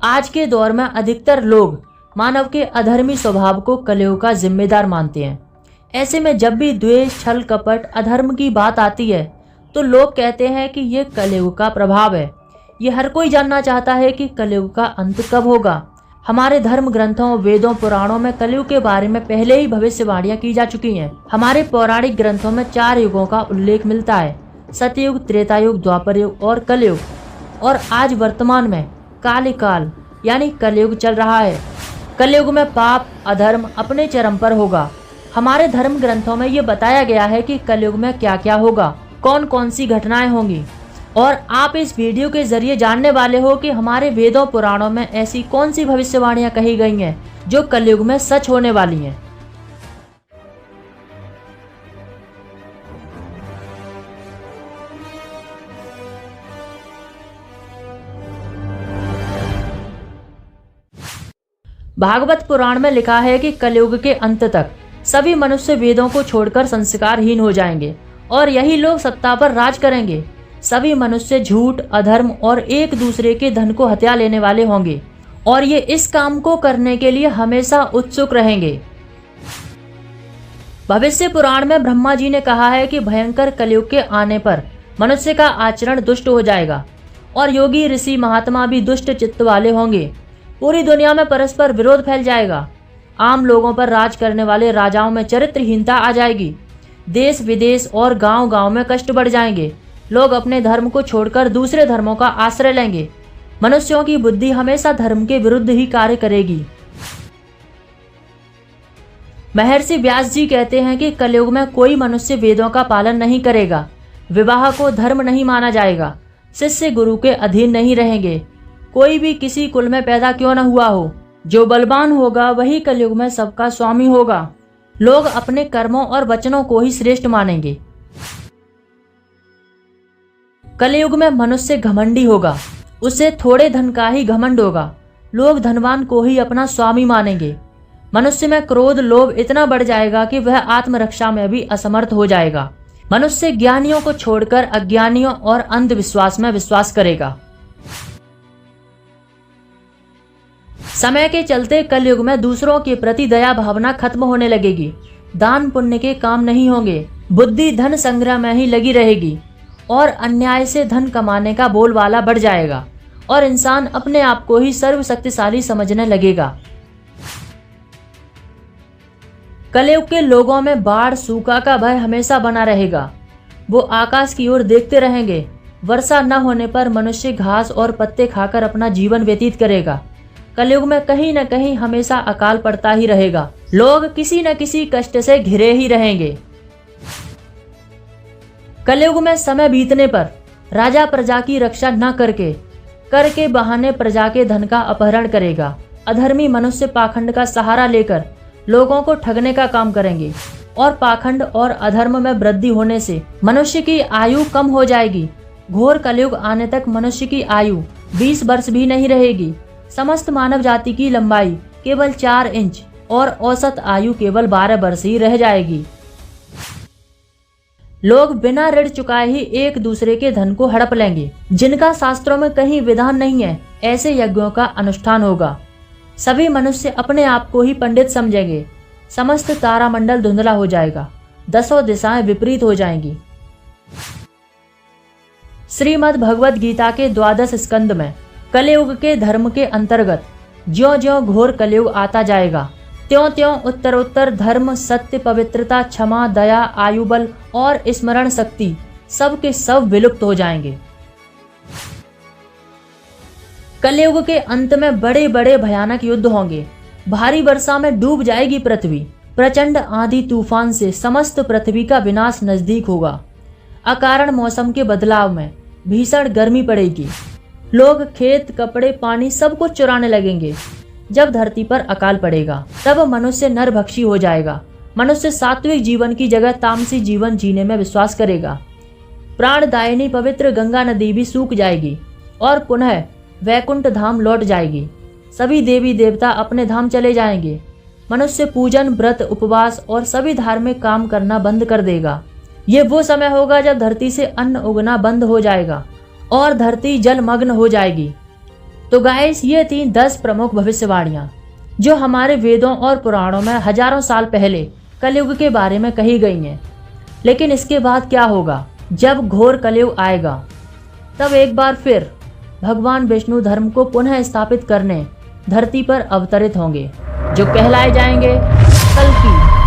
आज के दौर में अधिकतर लोग मानव के अधर्मी स्वभाव को कलयुग का जिम्मेदार मानते हैं। ऐसे में जब भी द्वेष, छल, कपट, अधर्म की बात आती है तो लोग कहते हैं कि ये कलयुग का प्रभाव है। ये हर कोई जानना चाहता है कि कलयुग का अंत कब होगा। हमारे धर्म ग्रंथों, वेदों, पुराणों में कलयुग के बारे में पहले ही भविष्यवाणियां की जा चुकी हैं। हमारे पौराणिक ग्रंथों में 4 युगों का उल्लेख मिलता है: सतयुग, त्रेता युग, द्वापर युग और कलयुग। और आज वर्तमान में काल यानी कलयुग चल रहा है। कलयुग में पाप, अधर्म अपने चरम पर होगा। हमारे धर्म ग्रंथों में ये बताया गया है कि कलयुग में क्या क्या होगा, कौन कौन सी घटनाएं होंगी। और आप इस वीडियो के जरिए जानने वाले हो कि हमारे वेदों, पुराणों में ऐसी कौन सी भविष्यवाणियां कही गई हैं जो कलयुग में सच होने वाली हैं। भागवत पुराण में लिखा है कि कलयुग के अंत तक सभी मनुष्य वेदों को छोड़कर संस्कारहीन हो जाएंगे और यही लोग सत्ता पर राज करेंगे। सभी मनुष्य झूठ, अधर्म और एक दूसरे के धन को हत्या लेने वाले होंगे और ये इस काम को करने के लिए हमेशा उत्सुक रहेंगे। भविष्य पुराण में ब्रह्मा जी ने कहा है कि भयंकर कलयुग के आने पर मनुष्य का आचरण दुष्ट हो जाएगा और योगी, ऋषि, महात्मा भी दुष्ट चित्त वाले होंगे। पूरी दुनिया में परस्पर विरोध फैल जाएगा। आम लोगों पर राज करने वाले राजाओं में चरित्रहीनता आ जाएगी। देश विदेश और गांव-गांव में कष्ट बढ़ जाएंगे। लोग अपने धर्म को छोड़कर दूसरे धर्मों का आश्रय लेंगे। मनुष्यों की बुद्धि हमेशा धर्म के विरुद्ध ही कार्य करेगी। महर्षि व्यास जी कहते हैं कि कलयुग में कोई मनुष्य वेदों का पालन नहीं करेगा। विवाह को धर्म नहीं माना जाएगा। शिष्य गुरु के अधीन नहीं रहेंगे। कोई भी किसी कुल में पैदा क्यों न हुआ हो, जो बलवान होगा वही कलयुग में सबका स्वामी होगा। लोग अपने कर्मों और वचनों को ही श्रेष्ठ मानेंगे। कलयुग में मनुष्य घमंडी होगा। उसे थोड़े धन का ही घमंड होगा। लोग धनवान को ही अपना स्वामी मानेंगे। मनुष्य में क्रोध, लोभ इतना बढ़ जाएगा कि वह आत्मरक्षा में भी असमर्थ हो जाएगा। मनुष्य ज्ञानियों को छोड़कर अज्ञानियों और अंधविश्वास में विश्वास करेगा। समय के चलते कलयुग में दूसरों के प्रति दया भावना खत्म होने लगेगी। दान पुण्य के काम नहीं होंगे। बुद्धि धन संग्रह में ही लगी रहेगी और अन्याय से धन कमाने का बोलबाला बढ़ जाएगा और इंसान अपने आप को ही सर्वशक्तिशाली समझने लगेगा। कलयुग के लोगों में बाढ़, सूखा का भय हमेशा बना रहेगा। वो आकाश की ओर देखते रहेंगे। वर्षा न होने पर मनुष्य घास और पत्ते खाकर अपना जीवन व्यतीत करेगा। कलयुग में कहीं न कहीं हमेशा अकाल पड़ता ही रहेगा। लोग किसी न किसी कष्ट से घिरे ही रहेंगे। कलयुग में समय बीतने पर राजा प्रजा की रक्षा न करके बहाने प्रजा के धन का अपहरण करेगा। अधर्मी मनुष्य पाखंड का सहारा लेकर लोगों को ठगने का काम करेंगे और पाखंड और अधर्म में वृद्धि होने से मनुष्य की आयु कम हो जाएगी। घोर कलयुग आने तक मनुष्य की आयु 20 वर्ष भी नहीं रहेगी। समस्त मानव जाति की लंबाई केवल 4 इंच और औसत आयु केवल 12 वर्ष ही रह जाएगी। लोग बिना ऋण चुकाए ही एक दूसरे के धन को हड़प लेंगे। जिनका शास्त्रों में कहीं विधान नहीं है, ऐसे यज्ञों का अनुष्ठान होगा। सभी मनुष्य अपने आप को ही पंडित समझेंगे। समस्त तारामंडल धुंधला हो जाएगा। 10 दिशाएं विपरीत हो जाएंगी। श्रीमद् भगवद गीता के 12 स्कंद में कलयुग के धर्म के अंतर्गत ज्यों-ज्यों घोर कलयुग आता जाएगा, त्यों-त्यों उत्तरोत्तर धर्म, सत्य, पवित्रता, क्षमा, दया, आयुबल और स्मरण शक्ति सब के सब विलुप्त हो जाएंगे। कलयुग के अंत में बड़े बड़े भयानक युद्ध होंगे। भारी वर्षा में डूब जाएगी पृथ्वी। प्रचंड आंधी तूफान से समस्त पृथ्वी का विनाश नजदीक होगा। अकारण मौसम के बदलाव में भीषण गर्मी पड़ेगी। लोग खेत, कपड़े, पानी सब कुछ चुराने लगेंगे। जब धरती पर अकाल पड़ेगा तब मनुष्य नरभक्षी हो जाएगा। मनुष्य सात्विक जीवन की जगह तामसी जीवन जीने में विश्वास करेगा। प्राणदायिनी पवित्र गंगा नदी भी सूख जाएगी और पुनः वैकुंठ धाम लौट जाएगी। सभी देवी देवता अपने धाम चले जाएंगे। मनुष्य पूजन, व्रत, उपवास और सभी धार्मिक काम करना बंद कर देगा। ये वो समय होगा जब धरती से अन्न उगना बंद हो जाएगा और धरती जलमग्न हो जाएगी। तो गाइस ये थी 10 प्रमुख भविष्यवाणियाँ जो हमारे वेदों और पुराणों में हजारों साल पहले कलयुग के बारे में कही गई हैं। लेकिन इसके बाद क्या होगा? जब घोर कलयुग आएगा तब एक बार फिर भगवान विष्णु धर्म को पुनः स्थापित करने धरती पर अवतरित होंगे, जो कहलाए जाएंगे कल्कि।